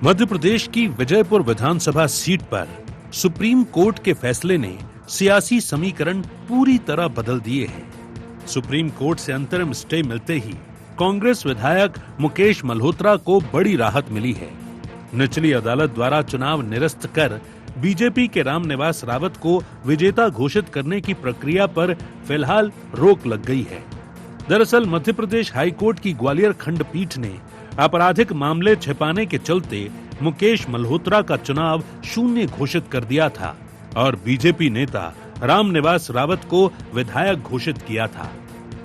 मध्य प्रदेश की विजयपुर विधानसभा सीट पर supreme court के फैसले ने सियासी समीकरण पूरी तरह बदल दिए हैं। सुप्रीम कोर्ट से अंतरिम स्टे मिलते ही कांग्रेस विधायक मुकेश मल्होत्रा को बड़ी राहत मिली है। निचली अदालत द्वारा चुनाव निरस्त कर बीजेपी के रामनिवास रावत को विजेता घोषित करने की प्रक्रिया पर फिलहाल रोक लग गई है। दरअसल मध्य प्रदेश हाईकोर्ट की ग्वालियर खंडपीठ ने आपराधिक मामले छिपाने के चलते मुकेश मल्होत्रा का चुनाव शून्य घोषित कर दिया था और बीजेपी नेता रामनिवास रावत को विधायक घोषित किया था।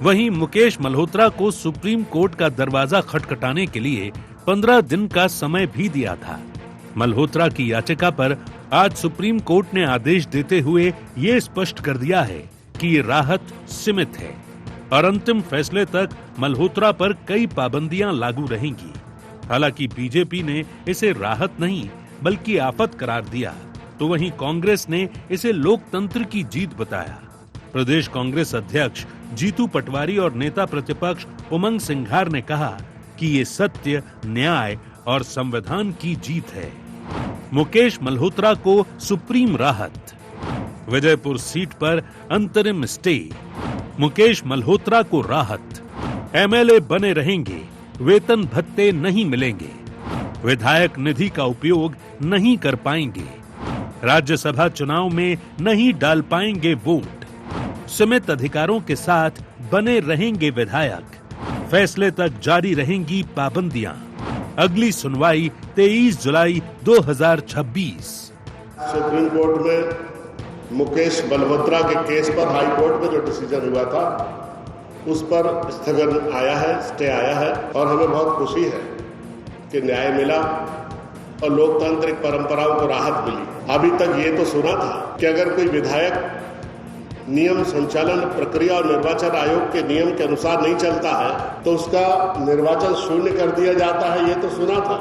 वहीं मुकेश मल्होत्रा को सुप्रीम कोर्ट का दरवाजा खटखटाने के लिए 15 दिन का समय भी दिया था। मल्होत्रा की याचिका पर आज सुप्रीम कोर्ट ने आदेश देते हुए ये स्पष्ट कर दिया है कि ये राहत सीमित है और अंतिम फैसले तक मल्होत्रा पर कई पाबंदियां लागू रहेंगी। हालांकि बीजेपी ने इसे राहत नहीं बल्कि आफत करार दिया, तो वहीं कांग्रेस ने इसे लोकतंत्र की जीत बताया। प्रदेश कांग्रेस अध्यक्ष जीतू पटवारी और नेता प्रतिपक्ष उमंग सिंघार ने कहा कि ये सत्य, न्याय और संविधान की जीत है। मुकेश मल्होत्रा को सुप्रीम राहत, विजयपुर सीट पर अंतरिम स्टे, मुकेश मल्होत्रा को राहत, एमएलए बने रहेंगे, वेतन भत्ते नहीं मिलेंगे, विधायक निधि का उपयोग नहीं कर पाएंगे, राज्यसभा चुनाव में नहीं डाल पाएंगे वोट, सीमित अधिकारों के साथ बने रहेंगे विधायक, फैसले तक जारी रहेंगी पाबंदियां। अगली सुनवाई 23 जुलाई 2026। सुप्रीम कोर्ट में मुकेश मल्होत्रा के केस पर हाई कोर्ट में जो डिसीजन हुआ था उस पर स्थगन आया है, स्टे आया है और हमें बहुत खुशी है कि न्याय मिला और लोकतांत्रिक परंपराओं को राहत मिली। अभी तक ये तो सुना था कि अगर कोई विधायक नियम संचालन प्रक्रिया और निर्वाचन आयोग के नियम के अनुसार नहीं चलता है तो उसका निर्वाचन शून्य कर दिया जाता है, ये तो सुना था।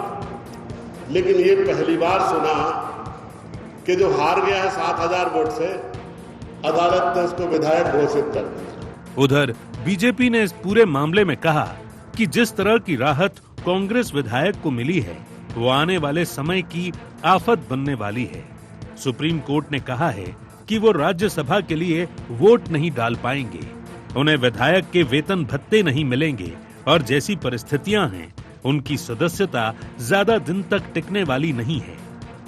लेकिन ये पहली बार सुना कि जो हार गया है 7000 वोट से, अदालत ने उसको विधायक घोषित कर दिया। उधर बीजेपी ने इस पूरे मामले में कहा कि जिस तरह की राहत कांग्रेस विधायक को मिली है वो आने वाले समय की आफत बनने वाली है। सुप्रीम कोर्ट ने कहा है कि वो राज्यसभा के लिए वोट नहीं डाल पाएंगे, उन्हें विधायक के वेतन भत्ते नहीं मिलेंगे और जैसी परिस्थितियां हैं उनकी सदस्यता ज्यादा दिन तक टिकने वाली नहीं है।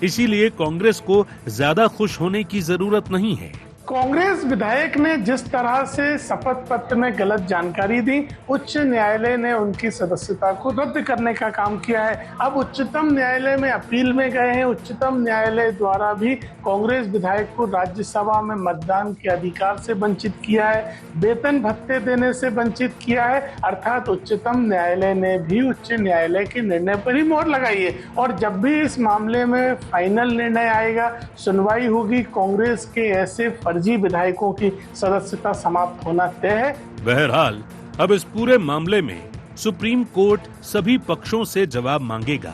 इसीलिए कांग्रेस को ज्यादा खुश होने की जरूरत नहीं है। कांग्रेस विधायक ने जिस तरह से शपथ पत्र में गलत जानकारी दी, उच्च न्यायालय ने उनकी सदस्यता को रद्द करने का काम किया है। अब उच्चतम न्यायालय में अपील में गए हैं। उच्चतम न्यायालय द्वारा भी कांग्रेस विधायक को राज्यसभा में मतदान के अधिकार से वंचित किया है, वेतन भत्ते देने से वंचित किया है। अर्थात उच्चतम न्यायालय ने भी उच्च न्यायालय के निर्णय पर ही मोहर लगाई है और जब भी इस मामले में फाइनल निर्णय आएगा, सुनवाई होगी, कांग्रेस के ऐसे फर्जी विधायकों की सदस्यता समाप्त होना तय है। बहरहाल अब इस पूरे मामले में सुप्रीम कोर्ट सभी पक्षों से जवाब मांगेगा।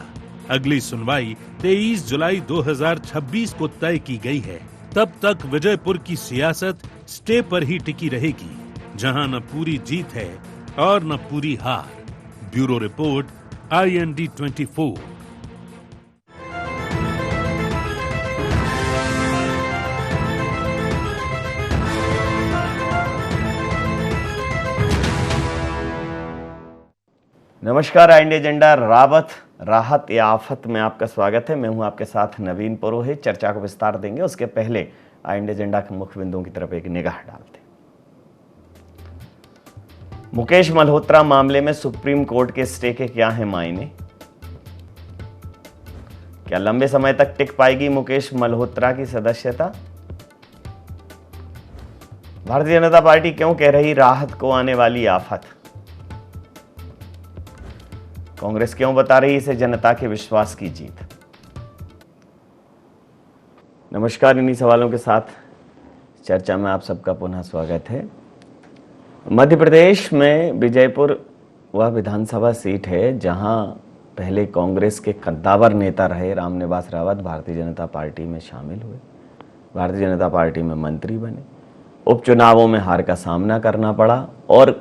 अगली सुनवाई 23 जुलाई 2026 को तय की गई है। तब तक विजयपुर की सियासत स्टे पर ही टिकी रहेगी, जहां न पूरी जीत है और न पूरी हार। Bureau report, IND 24। नमस्कार, IND एजेंडा राहत या आफत में आपका स्वागत है। मैं हूं आपके साथ नवीन पुरोहित। चर्चा को विस्तार देंगे, उसके पहले IND एजेंडा के मुख्य बिंदुओं की तरफ एक निगाह डालते हैं। मुकेश मल्होत्रा मामले में सुप्रीम कोर्ट के स्टे के क्या हैं मायने? क्या लंबे समय तक टिक पाएगी मुकेश मल्होत्रा की सदस्यता? भारतीय जनता पार्टी क्यों कह रही राहत को आने वाली आफत? कांग्रेस क्यों बता रही इसे जनता के विश्वास की जीत? नमस्कार, इन्हीं सवालों के साथ चर्चा में आप सबका पुनः स्वागत है। मध्य प्रदेश में विजयपुर वह विधानसभा सीट है जहां पहले कांग्रेस के कद्दावर नेता रहे रामनिवास रावत भारतीय जनता पार्टी में शामिल हुए, भारतीय जनता पार्टी में मंत्री बने, उपचुनावों में हार का सामना करना पड़ा और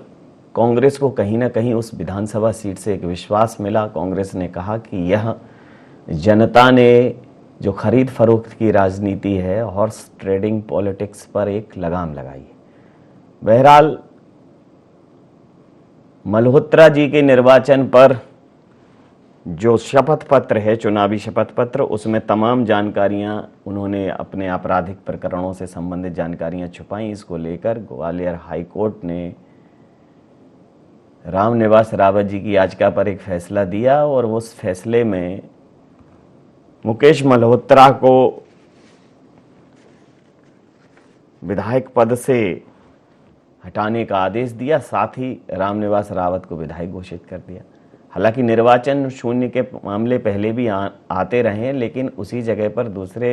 कांग्रेस को कहीं ना कहीं उस विधानसभा सीट से एक विश्वास मिला। कांग्रेस ने कहा कि यह जनता ने जो खरीद फरोख्त की राजनीति है, हॉर्स ट्रेडिंग पॉलिटिक्स पर एक लगाम लगाई है। बहरहाल मल्होत्रा जी के निर्वाचन पर जो शपथ पत्र है, चुनावी शपथ पत्र, उसमें तमाम जानकारियां उन्होंने अपने आपराधिक प्रकरणों से संबंधित जानकारियां छुपाई। इसको लेकर ग्वालियर हाई कोर्ट ने रामनिवास रावत जी की याचिका पर एक फैसला दिया और उस फैसले में मुकेश मल्होत्रा को विधायक पद से हटाने का आदेश दिया, साथ ही रामनिवास रावत को विधायक घोषित कर दिया। हालांकि निर्वाचन शून्य के मामले पहले भी आते रहे, लेकिन उसी जगह पर दूसरे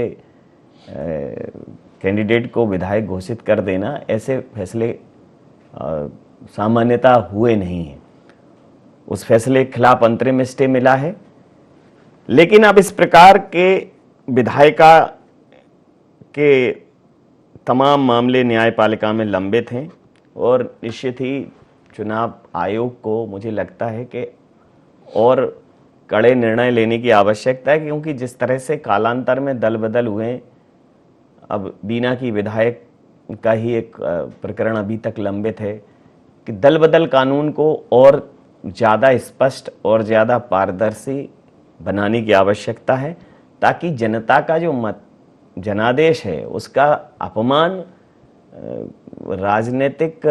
कैंडिडेट को विधायक घोषित कर देना, ऐसे फैसले सामान्यतः हुए नहीं हैं। उस फैसले के खिलाफ अंतरिम स्टे मिला है, लेकिन अब इस प्रकार के विधायिका के तमाम मामले न्यायपालिका में लंबित हैं और निश्चित ही चुनाव आयोग को मुझे लगता है कि और कड़े निर्णय लेने की आवश्यकता है, क्योंकि जिस तरह से कालांतर में दल बदल हुए, अब बीना की विधायक का ही एक प्रकरण अभी तक लंबित है, कि दल बदल कानून को और ज़्यादा स्पष्ट और ज़्यादा पारदर्शी बनाने की आवश्यकता है, ताकि जनता का जो जनादेश है उसका अपमान राजनीतिक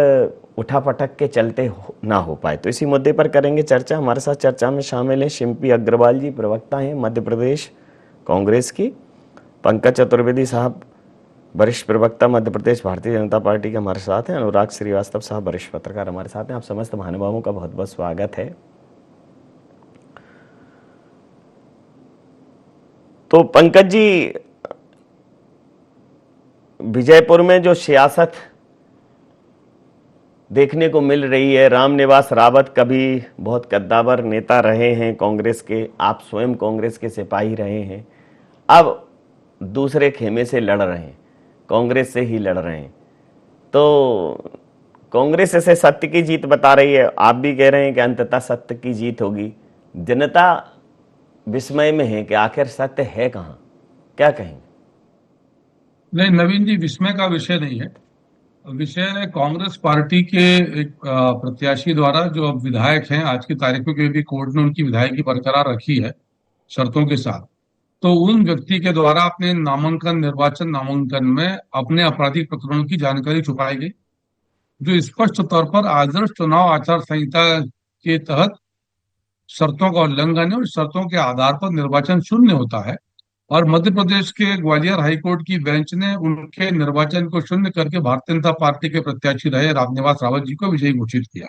उठापटक के चलते ना हो पाए। तो इसी मुद्दे पर करेंगे चर्चा। हमारे साथ चर्चा में शामिल हैं शिम्पी अग्रवाल जी, प्रवक्ता हैं मध्य प्रदेश कांग्रेस की, पंकज चतुर्वेदी साहब वरिष्ठ प्रवक्ता मध्य प्रदेश भारतीय जनता पार्टी के हमारे साथ हैं, अनुराग श्रीवास्तव साहब वरिष्ठ पत्रकार हमारे साथ हैं। आप समस्त महानुभावों का बहुत बहुत स्वागत है। तो पंकज जी, विजयपुर में जो सियासत देखने को मिल रही है, रामनिवास रावत कभी बहुत कद्दावर नेता रहे हैं कांग्रेस के, आप स्वयं कांग्रेस के सिपाही रहे हैं, अब दूसरे खेमे से लड़ रहे हैं, कांग्रेस से ही लड़ रहे हैं। तो कांग्रेस इसे सत्य की जीत बता रही है, आप भी कह रहे हैं कि अंततः सत्य की जीत होगी। जनता विस्मय में है कि आखिर सत्य है कहाँ, क्या कहेंगे? नहीं नवीन जी, विस्मय का विषय नहीं है। विषय है कांग्रेस पार्टी के एक प्रत्याशी द्वारा, जो अब विधायक हैं आज की तारीख में, क्योंकि कोर्ट ने उनकी विधायकी बरकरार रखी है शर्तों के साथ, तो उन व्यक्ति के द्वारा अपने निर्वाचन नामांकन में अपने आपराधिक प्रकरणों की जानकारी छुपाई गई, जो स्पष्ट तौर पर आदर्श चुनाव आचार संहिता के तहत शर्तों का उल्लंघन है और शर्तों के आधार पर निर्वाचन शून्य होता है। और मध्य प्रदेश के ग्वालियर हाईकोर्ट की बेंच ने उनके निर्वाचन को शून्य करके भारतीय जनता पार्टी के प्रत्याशी रहे रामनिवास रावत जी को विजयी घोषित किया।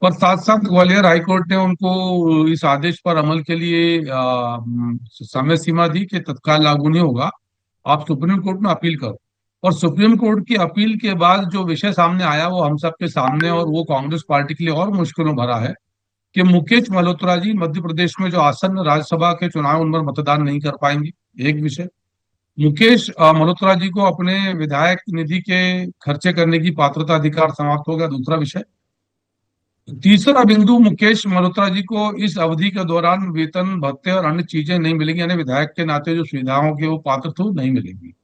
पर साथ साथ ग्वालियर हाईकोर्ट ने उनको इस आदेश पर अमल के लिए समय सीमा दी कि तत्काल लागू नहीं होगा, आप सुप्रीम कोर्ट में अपील करो। और सुप्रीम कोर्ट की अपील के बाद जो विषय सामने आया वो हम सबके सामने, और वो कांग्रेस पार्टी के लिए और मुश्किलों भरा है कि मुकेश मल्होत्रा जी मध्य प्रदेश में जो आसन्न राज्यसभा के चुनाव उन पर मतदान नहीं कर पाएंगे, एक विषय। मुकेश मल्होत्रा जी को अपने विधायक निधि के खर्चे करने की पात्रता अधिकार समाप्त हो गया, दूसरा विषय। तीसरा बिंदु, मुकेश मल्होत्रा जी को इस अवधि के दौरान वेतन भत्ते और अन्य चीजें नहीं मिलेंगी, यानी विधायक के नाते जो सुविधाओं के वो पात्र थे नहीं मिलेंगी।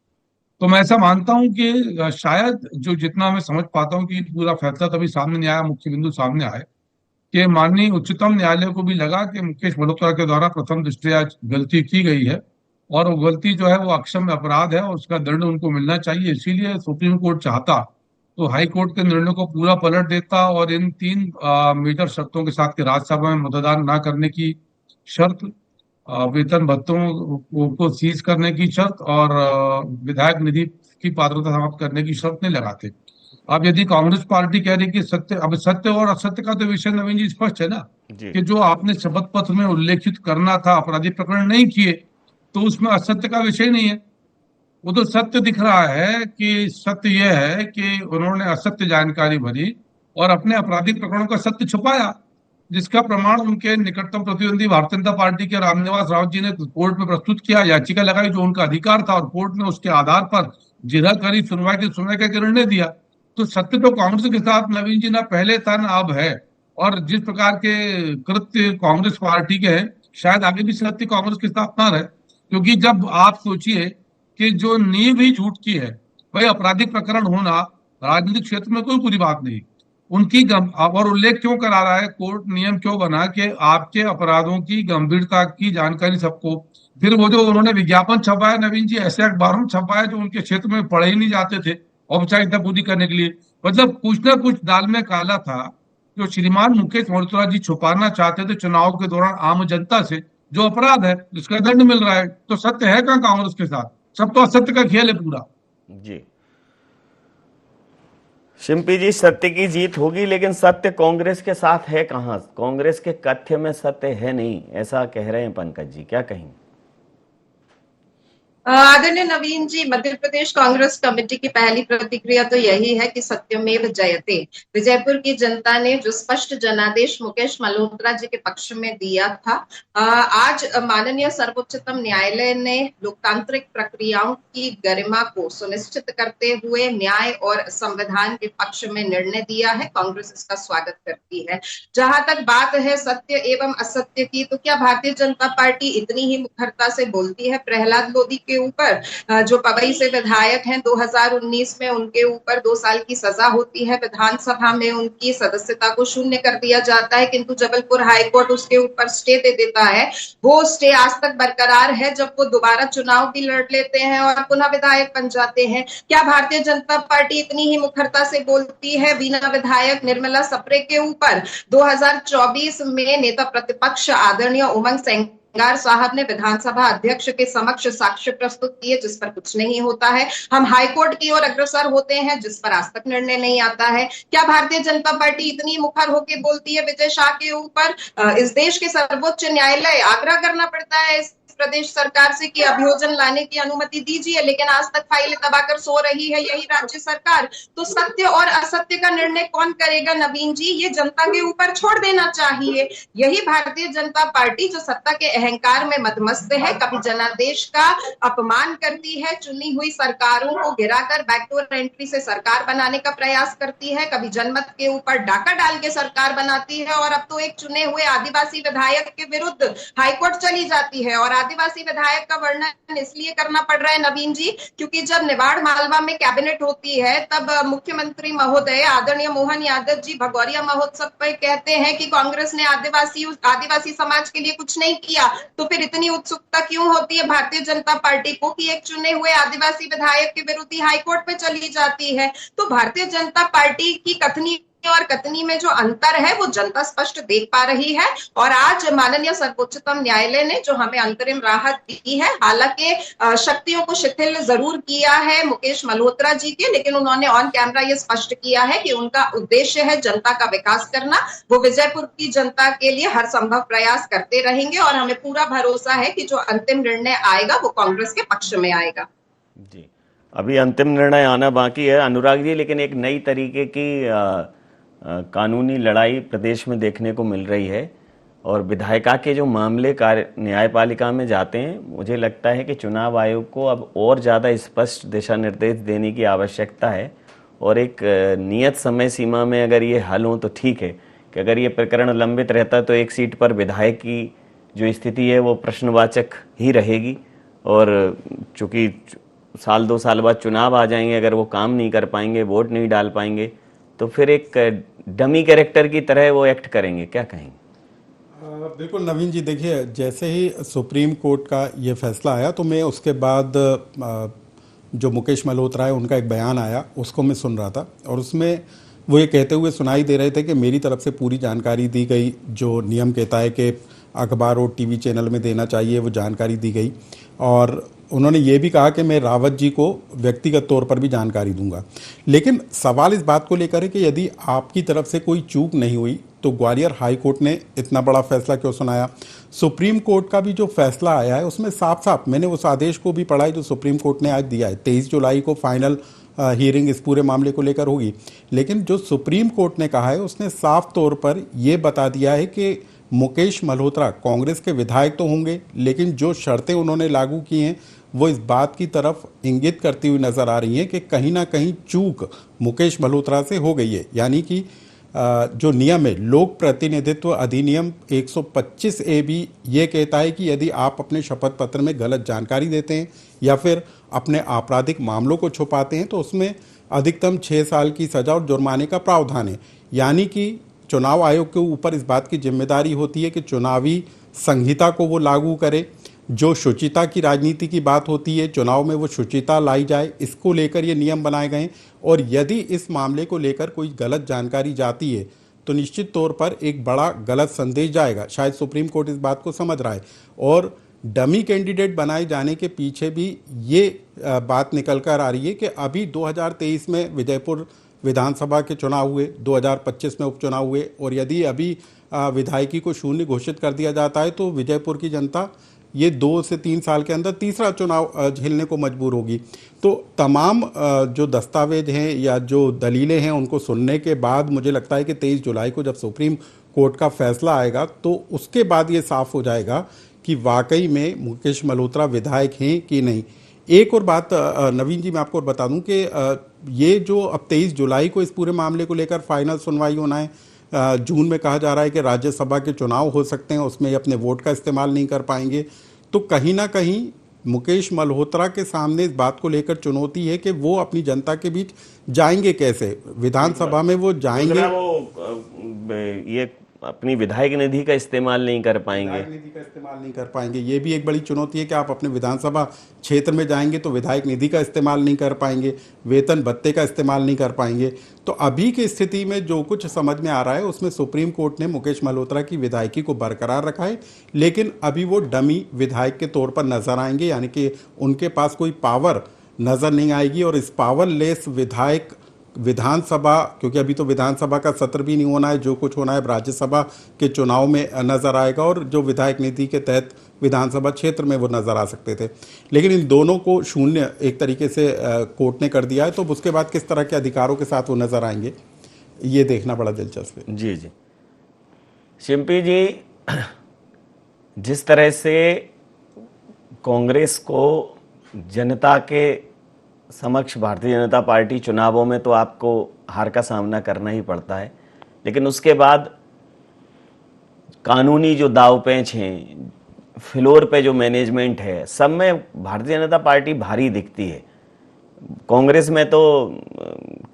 तो मैं ऐसा मानता हूं कि शायद जो जितना मैं समझ पाता हूं कि पूरा फैसला तभी सामने नहीं आया, मुख्य बिंदु सामने आए कि माननीय उच्चतम न्यायालय को भी लगा कि मुकेश मल्होत्रा के द्वारा प्रथम दृष्टया गलती की गई है और वो गलती जो है वो अक्षम्य अपराध है और उसका दंड उनको मिलना चाहिए। इसीलिए सुप्रीम कोर्ट चाहता तो हाई कोर्ट के निर्णय को पूरा पलट देता और इन 3 मेजर शर्तों के साथ कि राज्यसभा में मतदान न करने की शर्त, वेतन भत्तों को सीज करने की शर्त और विधायक निधि की पात्रता समाप्त करने की शर्त नहीं लगाते। अब यदि कांग्रेस पार्टी कह रही कि सत्य, अब सत्य और असत्य का तो विषय नवीन जी स्पष्ट है ना, कि जो आपने शपथ पत्र में उल्लेखित करना था आपराधिक प्रकरण नहीं किए, तो उसमें असत्य का विषय नहीं है। वो तो सत्य दिख रहा है कि सत्य यह है कि उन्होंने असत्य जानकारी भरी और अपने आपराधिक प्रकरणों का सत्य छुपाया, जिसका प्रमाण उनके निकटतम प्रतिद्वंदी भारतीय जनता पार्टी के रामनिवास रावत जी ने कोर्ट में प्रस्तुत किया, याचिका लगाई, जो उनका अधिकार था, और कोर्ट ने उसके आधार पर जिरह करी, सुनवाई का निर्णय दिया। तो सत्य तो कांग्रेस के साथ नवीन जी ना पहले था ना अब है। और जिस प्रकार के कृत्य कांग्रेस पार्टी के हैं, शायद आगे भी सत्य कांग्रेस के साथ ना रहे, क्योंकि जब आप सोचिए कि जो नींव ही झूठ की है, भाई आपराधिक प्रकरण होना राजनीतिक क्षेत्र में कोई बुरी बात नहीं, उनकी और उल्लेख क्यों करा रहा है कोर्ट, नियम क्यों बना कि आपके अपराधों की गंभीरता की जानकारी सबको। फिर वो जो उन्होंने विज्ञापन छपाया नवीन जी, ऐसे अखबारों में छपाया जो उनके क्षेत्र में पढ़े ही नहीं जाते थे औपचारिकता पूरी करने के लिए। मतलब कुछ ना कुछ दाल में काला था जो श्रीमान मुकेश मल्होत्रा जी छुपाना चाहते थे चुनाव के दौरान आम जनता से, जो अपराध है जिसका दंड मिल रहा है। तो सत्य है कहाँ कांग्रेस के साथ? सब तो असत्य का खेल है पूरा। जी शिंपी जी, सत्य की जीत होगी, लेकिन सत्य कांग्रेस के साथ है कहाँ? कांग्रेस के कथ्य में सत्य है नहीं, ऐसा कह रहे हैं पंकज जी, क्या कहेंगे? आदरणीय नवीन जी, मध्य प्रदेश कांग्रेस कमेटी की पहली प्रतिक्रिया तो यही है कि सत्यमेव जयते। विजयपुर की जनता ने जो स्पष्ट जनादेश मुकेश मल्होत्रा जी के पक्ष में दिया था, आज माननीय सर्वोच्चतम न्यायालय ने लोकतांत्रिक प्रक्रियाओं की गरिमा को सुनिश्चित करते हुए न्याय और संविधान के पक्ष में निर्णय दिया है। कांग्रेस इसका स्वागत करती है। जहां तक बात है सत्य एवं असत्य की, तो क्या भारतीय जनता पार्टी इतनी ही मुखरता से बोलती है प्रहलाद लोधी के ऊपर, जो पवई से विधायक हैं? 2019 में उनके ऊपर 2 साल की सजा होती है, विधानसभा में उनकी सदस्यता को शून्य कर दिया जाता है, किंतु जबलपुर हाईकोर्ट उसके ऊपर स्टे दे देता है। वो स्टे आज तक बरकरार है, जब वो दोबारा चुनाव भी लड़ लेते हैं और पुनः विधायक बन जाते हैं। क्या भारतीय जनता पार्टी इतनी ही मुखरता से बोलती है बीना विधायक निर्मला सप्रे के ऊपर? 2024 में नेता प्रतिपक्ष आदरणीय उमंग सेंगार साहब ने विधानसभा अध्यक्ष के समक्ष साक्ष्य प्रस्तुत किए, जिस पर कुछ नहीं होता है। हम हाईकोर्ट की ओर अग्रसर होते हैं, जिस पर आज तक निर्णय नहीं आता है। क्या भारतीय जनता पार्टी इतनी मुखर होकर बोलती है विजय शाह के ऊपर? इस देश के सर्वोच्च न्यायालय आग्रह करना पड़ता है प्रदेश सरकार से कि अभियोजन लाने की अनुमति दीजिए, लेकिन आज तक फाइलें दबाकर सो रही है यही राज्य सरकार। तो सत्य और असत्य का निर्णय कौन करेगा नवीन जी? ये जनता के ऊपर छोड़ देना चाहिए। यही भारतीय जनता पार्टी जो सत्ता के अहंकार में मदमस्त है, कभी जनादेश का अपमान करती है, चुनी हुई सरकारों को गिराकर बैकडोर एंट्री से सरकार बनाने का प्रयास करती है, कभी जनमत के ऊपर डाका डाल के सरकार बनाती है, और अब तो एक चुने हुए आदिवासी विधायक के विरुद्ध हाईकोर्ट चली जाती है। और आदिवासी विधायक का वर्णन इसलिए करना पड़ रहा है नवीन जी, क्योंकि जब निवाड़ मालवा में कैबिनेट होती है, तब मुख्यमंत्री महोदय आदरणीय मोहन यादव जी भगौरिया महोत्सव पर कहते हैं कि कांग्रेस ने आदिवासी समाज के लिए कुछ नहीं किया। तो फिर इतनी उत्सुकता क्यों होती है भारतीय जनता पार्टी को कि एक चुने हुए आदिवासी विधायक के विरुद्ध ही हाईकोर्ट पे चली जाती है? तो भारतीय जनता पार्टी की कथनी और कथनी में जो अंतर है वो जनता स्पष्ट देख पा रही है। और आज माननीय सर्वोच्चतम न्यायालय ने जो हमें अंतरिम राहत दी है, हालांकि शक्तियों को शिथिल जरूर किया है मुकेश मल्होत्रा जी के, लेकिन उन्होंने ऑन कैमरा ये स्पष्ट किया है कि उनका उद्देश्य है जनता का विकास करना। वो विजयपुर की जनता के लिए हर संभव प्रयास करते रहेंगे और हमें पूरा भरोसा है कि जो अंतिम निर्णय आएगा वो कांग्रेस के पक्ष में आएगा। जी, अभी अंतिम निर्णय आना बाकी है अनुराग जी, लेकिन एक नई तरीके की कानूनी लड़ाई प्रदेश में देखने को मिल रही है और विधायिका के जो मामले न्यायपालिका में जाते हैं, मुझे लगता है कि चुनाव आयोग को अब और ज़्यादा स्पष्ट दिशा निर्देश देने की आवश्यकता है और एक नियत समय सीमा में अगर ये हल हो तो ठीक है, कि अगर ये प्रकरण लंबित रहता तो एक सीट पर विधायक की जो स्थिति है वो प्रश्नवाचक ही रहेगी। और चूँकि 1-2 साल बाद चुनाव आ जाएंगे, अगर वो काम नहीं कर पाएंगे, वोट नहीं डाल पाएंगे, तो फिर एक डमी कैरेक्टर की तरह वो एक्ट करेंगे। क्या कहेंगे? बिल्कुल नवीन जी, देखिए जैसे ही सुप्रीम कोर्ट का ये फैसला आया तो मैं उसके बाद जो मुकेश मल्होत्रा है उनका एक बयान आया, उसको मैं सुन रहा था और उसमें वो ये कहते हुए सुनाई दे रहे थे कि मेरी तरफ से पूरी जानकारी दी गई, जो नियम कहता है कि अखबार और टीवी चैनल में देना चाहिए वो जानकारी दी गई। और उन्होंने ये भी कहा कि मैं रावत जी को व्यक्तिगत तौर पर भी जानकारी दूंगा। लेकिन सवाल इस बात को लेकर है कि यदि आपकी तरफ से कोई चूक नहीं हुई तो ग्वालियर हाई कोर्ट ने इतना बड़ा फैसला क्यों सुनाया? सुप्रीम कोर्ट का भी जो फैसला आया है उसमें साफ साफ, मैंने उस आदेश को भी पढ़ा है जो सुप्रीम कोर्ट ने आज दिया है, 23 जुलाई को फाइनल हियरिंग इस पूरे मामले को लेकर होगी। लेकिन जो सुप्रीम कोर्ट ने कहा है उसने साफ तौर पर यह बता दिया है कि मुकेश मल्होत्रा कांग्रेस के विधायक तो होंगे, लेकिन जो शर्तें उन्होंने लागू की हैं वो इस बात की तरफ इंगित करती हुई नजर आ रही है कि कहीं ना कहीं चूक मुकेश मल्होत्रा से हो गई है। यानी कि जो नियम है लोक प्रतिनिधित्व अधिनियम 125A भी ये कहता है कि यदि आप अपने शपथ पत्र में गलत जानकारी देते हैं या फिर अपने आपराधिक मामलों को छुपाते हैं तो उसमें अधिकतम 6 साल की सजा और जुर्माने का प्रावधान है। यानी कि चुनाव आयोग के ऊपर इस बात की जिम्मेदारी होती है कि चुनावी संहिता को वो लागू करे। जो शुचिता की राजनीति की बात होती है, चुनाव में वो शुचिता लाई जाए, इसको लेकर ये नियम बनाए गए। और यदि इस मामले को लेकर कोई गलत जानकारी जाती है तो निश्चित तौर पर एक बड़ा गलत संदेश जाएगा। शायद सुप्रीम कोर्ट इस बात को समझ रहा है और डमी कैंडिडेट बनाए जाने के पीछे भी ये बात निकल कर आ रही है कि अभी 2023 में विजयपुर विधानसभा के चुनाव हुए, 2025 में उपचुनाव हुए और यदि अभी विधायकी को शून्य घोषित कर दिया जाता है तो विजयपुर की जनता ये 2 से 3 साल के अंदर तीसरा चुनाव झेलने को मजबूर होगी। तो तमाम जो दस्तावेज हैं या जो दलीलें हैं उनको सुनने के बाद मुझे लगता है कि 23 जुलाई को जब सुप्रीम कोर्ट का फैसला आएगा तो उसके बाद ये साफ हो जाएगा कि वाकई में मुकेश मल्होत्रा विधायक हैं कि नहीं। एक और बात नवीन जी मैं आपको बता दूं कि ये जो अब 23 जुलाई को इस पूरे मामले को लेकर फाइनल सुनवाई होना है, जून में कहा जा रहा है कि राज्यसभा के चुनाव हो सकते हैं, उसमें अपने वोट का इस्तेमाल नहीं कर पाएंगे। तो कहीं ना कहीं मुकेश मल्होत्रा के सामने इस बात को लेकर चुनौती है कि वो अपनी जनता के बीच जाएंगे कैसे, विधानसभा में वो जाएंगे, वो ये अपनी विधायक निधि का इस्तेमाल नहीं कर पाएंगे। ये भी एक बड़ी चुनौती है कि आप अपने विधानसभा क्षेत्र में जाएंगे तो विधायक निधि का इस्तेमाल नहीं कर पाएंगे, वेतन भत्ते का इस्तेमाल नहीं कर पाएंगे। तो अभी की स्थिति में जो कुछ समझ में आ रहा है उसमें सुप्रीम कोर्ट ने मुकेश मल्होत्रा की विधायकी को बरकरार रखा है, लेकिन अभी वो डमी विधायक के तौर पर नजर आएंगे, यानी कि उनके पास कोई पावर नजर नहीं आएगी। और इस पावरलेस विधायक विधानसभा, क्योंकि अभी तो विधानसभा का सत्र भी नहीं होना है, जो कुछ होना है राज्यसभा के चुनाव में नजर आएगा और जो विधायक नीति के तहत विधानसभा क्षेत्र में वो नजर आ सकते थे, लेकिन इन दोनों को शून्य एक तरीके से कोर्ट ने कर दिया है। तो उसके बाद किस तरह के अधिकारों के साथ वो नजर आएंगे ये देखना बड़ा दिलचस्प है। जी जी शिंपी जी, जिस तरह से कांग्रेस को जनता के समक्ष भारतीय जनता पार्टी चुनावों में तो आपको हार का सामना करना ही पड़ता है, लेकिन उसके बाद कानूनी जो दाव पेंच हैं, फ्लोर पे जो मैनेजमेंट है, सब में भारतीय जनता पार्टी भारी दिखती है। कांग्रेस में तो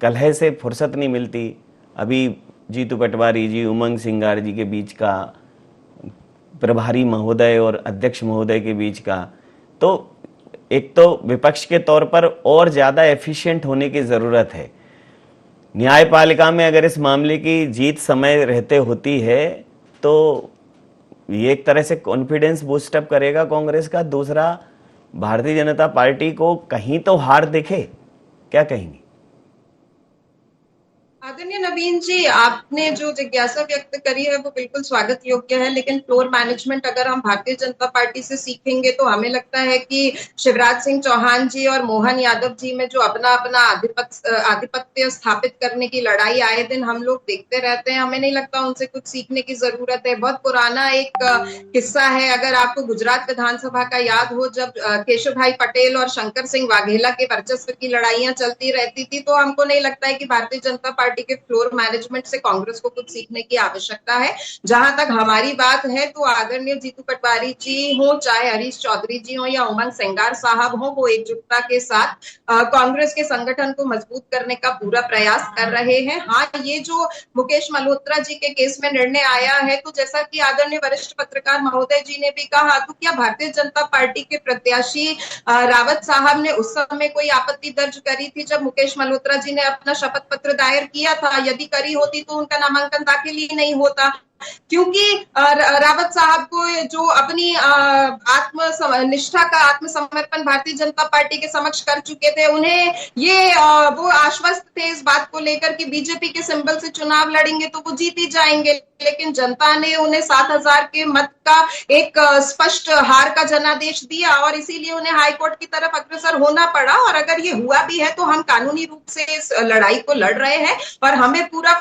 कलह से फुर्सत नहीं मिलती। अभी जीतू पटवारी जी, उमंग सिंगार जी के बीच का, प्रभारी महोदय और अध्यक्ष महोदय के बीच का, तो एक तो विपक्ष के तौर पर और ज्यादा एफिशिएंट होने की जरूरत है। न्यायपालिका में अगर इस मामले की जीत समय रहते होती है तो ये एक तरह से कॉन्फिडेंस बूस्टअप करेगा कांग्रेस का। दूसरा, भारतीय जनता पार्टी को कहीं तो हार दिखे, क्या कहेंगी? आदरणीय नवीन जी, आपने जो जिज्ञासा व्यक्त करी है वो बिल्कुल स्वागत योग्य है, लेकिन फ्लोर मैनेजमेंट अगर हम भारतीय जनता पार्टी से सीखेंगे तो हमें लगता है कि शिवराज सिंह चौहान जी और मोहन यादव जी में जो अपना अपना आधिपत्य स्थापित करने की लड़ाई आए दिन हम लोग देखते रहते हैं, हमें नहीं लगता उनसे कुछ सीखने की जरूरत है। बहुत पुराना एक किस्सा है, अगर आपको गुजरात विधानसभा का याद हो, जब केशव भाई पटेल और शंकर सिंह वाघेला के वर्चस्व की लड़ाइयां चलती रहती थी, तो हमको नहीं लगता है कि भारतीय जनता पार्टी के फ्लोर मैनेजमेंट से कांग्रेस को कुछ सीखने की आवश्यकता है। जहां तक हमारी बात है तो आदरणीय जीतू पटवारी जी हो, चाहे हरीश चौधरी जी हो या उमंग सिंगार साहब हो, वो एकजुटता के साथ कांग्रेस के संगठन को मजबूत करने का पूरा प्रयास कर रहे हैं। हाँ, ये जो मुकेश मल्होत्रा जी के केस में निर्णय आया है, तो जैसा कि आदरणीय वरिष्ठ पत्रकार महोदय जी ने भी कहा, तो क्या भारतीय जनता पार्टी के प्रत्याशी रावत साहब ने उस समय कोई आपत्ति दर्ज करी थी जब मुकेश मल्होत्रा जी ने अपना शपथ पत्र दायर किया था? यदि करी होती तो उनका नामांकन दाखिल ही नहीं होता, क्योंकि रावत साहब को जो अपनी आत्मनिष्ठा का आत्मसमर्पण भारतीय जनता पार्टी के समक्ष कर चुके थे, उन्हें ये वो आश्वस्त थे इस बात को लेकर कि बीजेपी के सिंबल से चुनाव लड़ेंगे तो वो जीत ही जाएंगे, लेकिन जनता ने उन्हें 7,000 के मत का एक स्पष्ट हार का जनादेश दिया और इसीलिए उन्हें हाईकोर्ट की तरफ अग्रसर होना पड़ा। और अगर ये हुआ भी है तो हम कानूनी रूप से इस लड़ाई को लड़ रहे हैं और हमें पूरा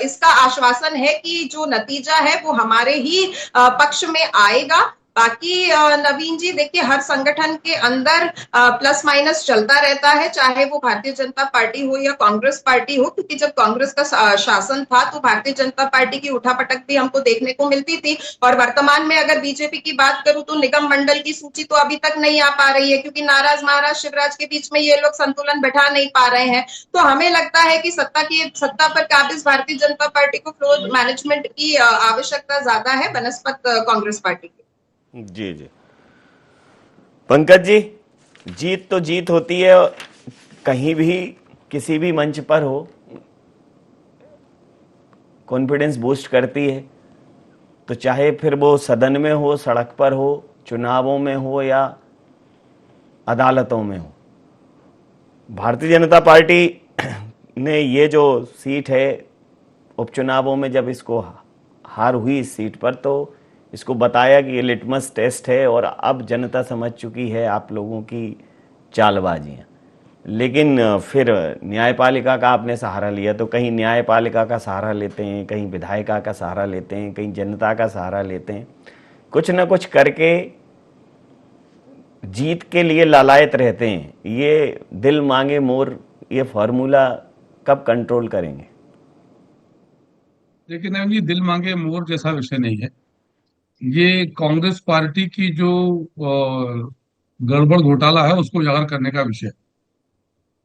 इसका आश्वासन है कि जो नतीजा है वो हमारे ही पक्ष में आएगा। बाकी नवीन जी देखिए, हर संगठन के अंदर प्लस माइनस चलता रहता है, चाहे वो भारतीय जनता पार्टी हो या कांग्रेस पार्टी हो, क्योंकि जब कांग्रेस का शासन था तो भारतीय जनता पार्टी की उठापटक भी हमको देखने को मिलती थी। और वर्तमान में अगर बीजेपी की बात करूं तो निगम मंडल की सूची तो अभी तक नहीं आ पा रही है, क्योंकि नाराज महाराज शिवराज के बीच में ये लोग संतुलन बैठा नहीं पा रहे हैं। तो हमें लगता है कि सत्ता पर काबिज भारतीय जनता पार्टी को फ्लोर मैनेजमेंट की आवश्यकता ज्यादा है बनस्पत कांग्रेस पार्टी की। जी जी पंकज जी, जीत तो जीत होती है, कहीं भी किसी भी मंच पर हो, कॉन्फिडेंस बूस्ट करती है। तो चाहे फिर वो सदन में हो, सड़क पर हो, चुनावों में हो या अदालतों में हो, भारतीय जनता पार्टी ने ये जो सीट है उपचुनावों में, जब इसको हार हुई इस सीट पर, तो इसको बताया कि ये लिटमस टेस्ट है और अब जनता समझ चुकी है आप लोगों की चालबाजियां। लेकिन फिर न्यायपालिका का आपने सहारा लिया, तो कहीं न्यायपालिका का सहारा लेते हैं, कहीं विधायिका का सहारा लेते हैं, कहीं जनता का सहारा लेते हैं, कुछ ना कुछ करके जीत के लिए लालायत रहते हैं। ये दिल मांगे मोर, ये फॉर्मूला कब कंट्रोल करेंगे? लेकिन ये दिल मांगे मोर जैसा विषय नहीं है। ये कांग्रेस पार्टी की जो गड़बड़ घोटाला है उसको उजागर करने का विषय,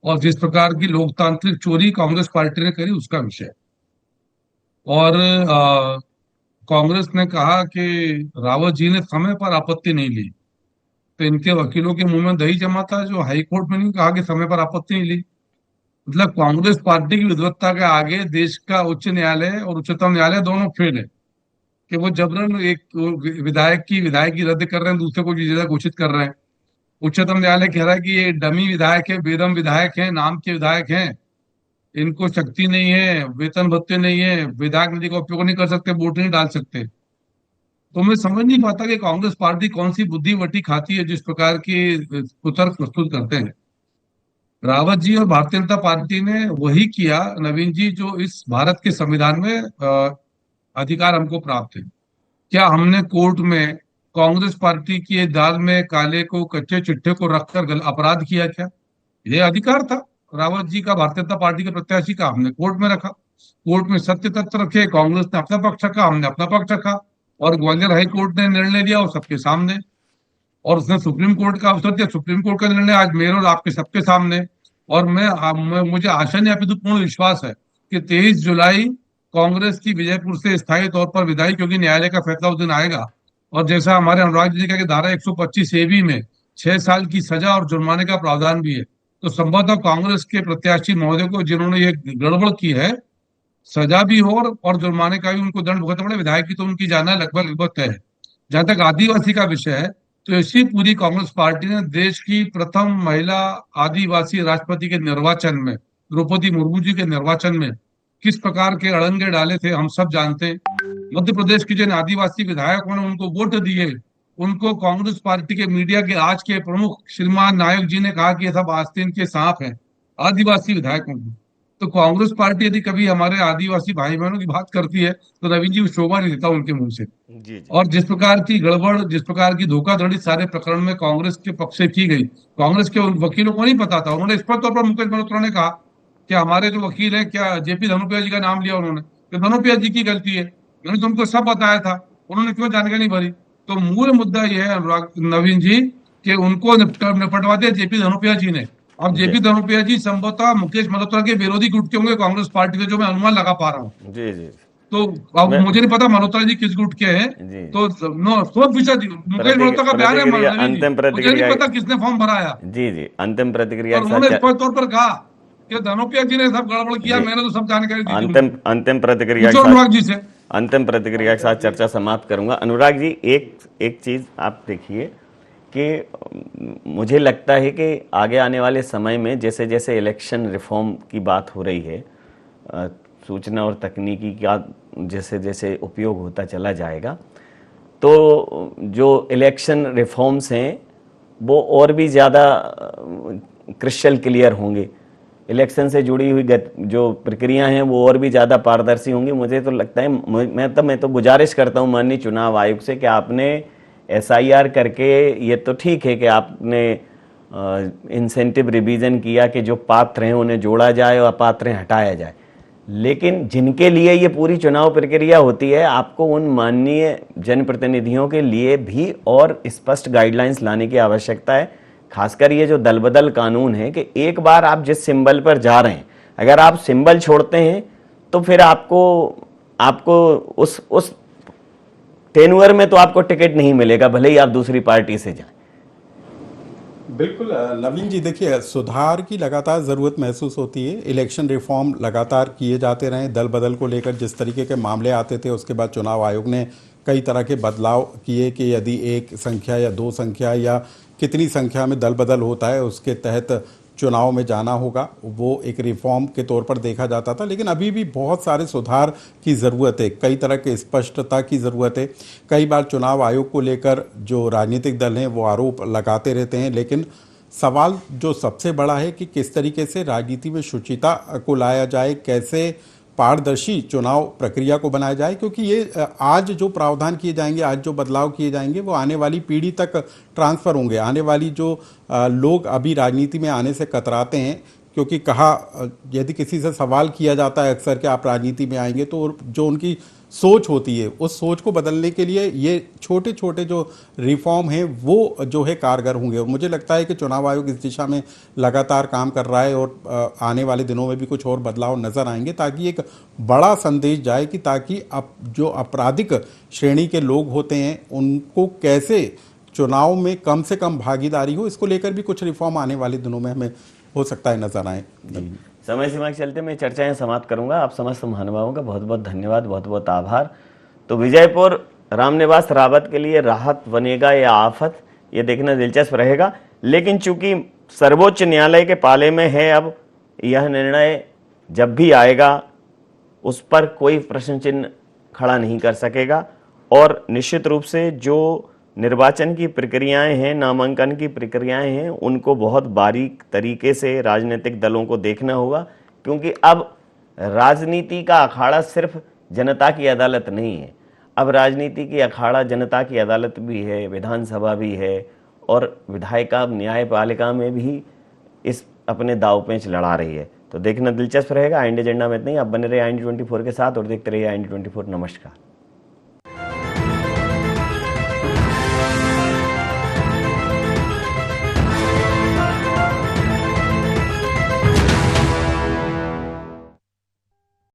और जिस प्रकार की लोकतांत्रिक चोरी कांग्रेस पार्टी ने करी उसका विषय। और कांग्रेस ने कहा कि रावत जी ने समय पर आपत्ति नहीं ली, तो इनके वकीलों के मुंह में दही जमा था जो हाईकोर्ट में नहीं कहा कि समय पर आपत्ति नहीं ली। मतलब कांग्रेस पार्टी की विद्वत्ता के आगे देश का उच्च न्यायालय और उच्चतम न्यायालय दोनों फेल है, कि वो जबरन एक विधायकी रद्द कर रहे हैं, दूसरे को जगह घोषित कर रहे हैं। उच्चतम न्यायालय कह रहा है कि ये डमी विधायक है, बेदम विधायक है, नाम के विधायक हैं, इनको शक्ति नहीं है, वेतन भत्ते नहीं है, विधायक निधि का उपयोग नहीं कर सकते, वोट नहीं डाल सकते। तो मैं समझ नहीं पाता कि कांग्रेस पार्टी कौन सी बुद्धि वटी खाती है जिस प्रकार की कुतर्क प्रस्तुत करते हैं। रावत जी और भारतीय जनता पार्टी ने वही किया नवीन जी जो इस भारत के संविधान में अधिकार हमको प्राप्त है। क्या हमने कोर्ट में कांग्रेस पार्टी की दाल में काले को, कच्चे चिट्ठे को रखकर अपराध किया? क्या ये अधिकार था रावत जी का, भारतीय जनता पार्टी के प्रत्याशी का? हमने कोर्ट में रखा, कोर्ट में सत्य तथ्य रखे, कांग्रेस ने अपना पक्ष रखा, हमने अपना पक्ष रखा, और ग्वालियर हाई कोर्ट ने निर्णय दिया और सबके सामने, और उसने सुप्रीम कोर्ट का अवसर दिया, सुप्रीम कोर्ट का निर्णय आज मेरे और आपके सबके सामने। और मुझे आशा नहीं अभी तो पूर्ण विश्वास है कि 23 जुलाई कांग्रेस की विजयपुर से स्थायी तौर पर विदाई, क्योंकि न्यायालय का फैसला उस दिन आएगा। और जैसा हमारे अनुराग जी ने कहा कि धारा 125A में 6 साल की सजा और जुर्माने का प्रावधान भी है, तो संभवतः कांग्रेस के प्रत्याशी महोदय को जिन्होंने ये गड़बड़ की है, सजा भी हो और जुर्माने का भी उनको दंड भुगतना पड़े। विधायक की तो उनकी जाना लगभग तय है। जहां तक आदिवासी का विषय है, तो इसी पूरी कांग्रेस पार्टी ने देश की प्रथम महिला आदिवासी राष्ट्रपति के निर्वाचन में, द्रौपदी मुर्मू जी के निर्वाचन में किस प्रकार के अड़ंगे डाले थे हम सब जानते हैं। मध्य प्रदेश के जिन आदिवासी विधायकों ने उनको वोट दिए, उनको कांग्रेस पार्टी के मीडिया के आज के प्रमुख श्रीमान नायक जी ने कहा कि ये सब आस्तीन के सांप हैं, आदिवासी विधायकों को। तो कांग्रेस पार्टी यदि कभी हमारे आदिवासी भाई बहनों की बात करती है तो नवीन जी शोभा नहीं देता उनके मुंह से। जी। और जिस प्रकार की गड़बड़, जिस प्रकार की धोखाधड़ी सारे प्रकरण में कांग्रेस के पक्ष से की गई, कांग्रेस के वकीलों को नहीं पता था। उन्होंने स्पष्ट तौर पर मुकेश मल्होत्रा ने कहा कि हमारे जो वकील है, क्या जेपी धनुपिया जी का नाम लिया उन्होंने, कि धनुपिया जी की गलती है, मैंने तो उनको सब बताया था, उन्होंने क्यों जानकारी नहीं भरी। तो मूल मुद्दा यह है अनुराग नवीन जी कि उनको निपटवा दिया जेपी धनुपिया जी ने। अब जेपी धनुपिया जी संभवतः मुकेश मल्होत्रा के विरोधी गुट के होंगे कांग्रेस पार्टी से, जो मैं अनुमान लगा पा रहा हूँ। जी जी। तो अब मुझे नहीं पता मल्होत्रा जी किस गुट के हैं। तो नो 100% मुकेश मल्होत्रा का बयान है, अंतिम प्रतिक्रिया, मुझे नहीं पता किसने फॉर्म भराया। जी जी, अंतिम प्रतिक्रिया। उन्होंने स्पष्ट तौर पर कहा कि धनुपिया जी ने सब गड़बड़ किया, मैंने तो सब जानकारी दी। अंतिम प्रतिक्रिया अनुराग जी से अंतिम प्रतिक्रिया के साथ चर्चा समाप्त करूंगा। अनुराग जी, एक चीज आप देखिए कि मुझे लगता है कि आगे आने वाले समय में जैसे जैसे इलेक्शन रिफॉर्म की बात हो रही है, सूचना और तकनीकी का जैसे जैसे उपयोग होता चला जाएगा, तो जो इलेक्शन रिफॉर्म्स हैं वो और भी ज़्यादा क्रिस्टल क्लियर होंगे। इलेक्शन से जुड़ी हुई जो प्रक्रिया हैं वो और भी ज़्यादा पारदर्शी होंगी। मुझे तो लगता है, मैं तो गुजारिश करता हूँ माननीय चुनाव आयोग से कि आपने SIR करके ये तो ठीक है कि आपने इंसेंटिव रिवीजन किया कि जो पात्र हैं उन्हें जोड़ा जाए और अपात्र हैं हटाया जाए, लेकिन जिनके लिए ये पूरी चुनाव प्रक्रिया होती है, आपको उन माननीय जनप्रतिनिधियों के लिए भी और स्पष्ट गाइडलाइंस लाने की आवश्यकता है। खासकर ये जो दल बदल कानून है कि एक बार आप जिस सिंबल पर जा रहे हैं, अगर आप सिंबल छोड़ते हैं तो फिर आपको उस टेन्योर में तो आपको टिकट नहीं मिलेगा, भले ही आप दूसरी पार्टी से जाएं। बिल्कुल नवीन जी, देखिए सुधार की लगातार ज़रूरत महसूस होती है। इलेक्शन रिफॉर्म लगातार किए जाते रहे, दल बदल को लेकर जिस तरीके के मामले आते थे उसके बाद चुनाव आयोग ने कई तरह के बदलाव किए कि यदि 1 संख्या या 2 संख्या या कितनी संख्या में दल बदल होता है उसके तहत चुनाव में जाना होगा, वो एक रिफॉर्म के तौर पर देखा जाता था। लेकिन अभी भी बहुत सारे सुधार की ज़रूरत है, कई तरह के स्पष्टता की ज़रूरत है। कई बार चुनाव आयोग को लेकर जो राजनीतिक दल हैं वो आरोप लगाते रहते हैं, लेकिन सवाल जो सबसे बड़ा है कि किस तरीके से राजनीति में शुचिता को लाया जाए, कैसे पारदर्शी चुनाव प्रक्रिया को बनाया जाए, क्योंकि ये आज जो प्रावधान किए जाएंगे, आज जो बदलाव किए जाएंगे वो आने वाली पीढ़ी तक ट्रांसफ़र होंगे। आने वाली जो लोग अभी राजनीति में आने से कतराते हैं, क्योंकि यदि किसी से सवाल किया जाता है अक्सर कि आप राजनीति में आएंगे, तो जो उनकी सोच होती है उस सोच को बदलने के लिए ये छोटे छोटे जो रिफॉर्म हैं वो जो है कारगर होंगे। और मुझे लगता है कि चुनाव आयोग इस दिशा में लगातार काम कर रहा है और आने वाले दिनों में भी कुछ और बदलाव नजर आएंगे, ताकि एक बड़ा संदेश जाए कि ताकि अब जो आपराधिक श्रेणी के लोग होते हैं उनको कैसे चुनाव में कम से कम भागीदारी हो, इसको लेकर भी कुछ रिफॉर्म आने वाले दिनों में हमें हो सकता है नजर आए। समय सीमा के चलते मैं चर्चाएं समाप्त करूंगा। आप समस्त महानुभावों का बहुत बहुत धन्यवाद, बहुत बहुत आभार। तो विजयपुर रामनिवास रावत के लिए राहत बनेगा या आफत, ये देखना दिलचस्प रहेगा। लेकिन चूंकि सर्वोच्च न्यायालय के पाले में है, अब यह निर्णय जब भी आएगा उस पर कोई प्रश्न चिन्ह खड़ा नहीं कर सकेगा। और निश्चित रूप से जो निर्वाचन की प्रक्रियाएं हैं, नामांकन की प्रक्रियाएं हैं, उनको बहुत बारीक तरीके से राजनीतिक दलों को देखना होगा, क्योंकि अब राजनीति का अखाड़ा सिर्फ जनता की अदालत नहीं है। अब राजनीति की अखाड़ा जनता की अदालत भी है, विधानसभा भी है, और विधायिका न्यायपालिका में भी इस अपने दाव पेंच लड़ा रही है। तो देखना दिलचस्प रहेगा। IND एजेंडा में इतना ही। आप बने रहे IND 24 के साथ और देखते रहिए IND 24। नमस्कार।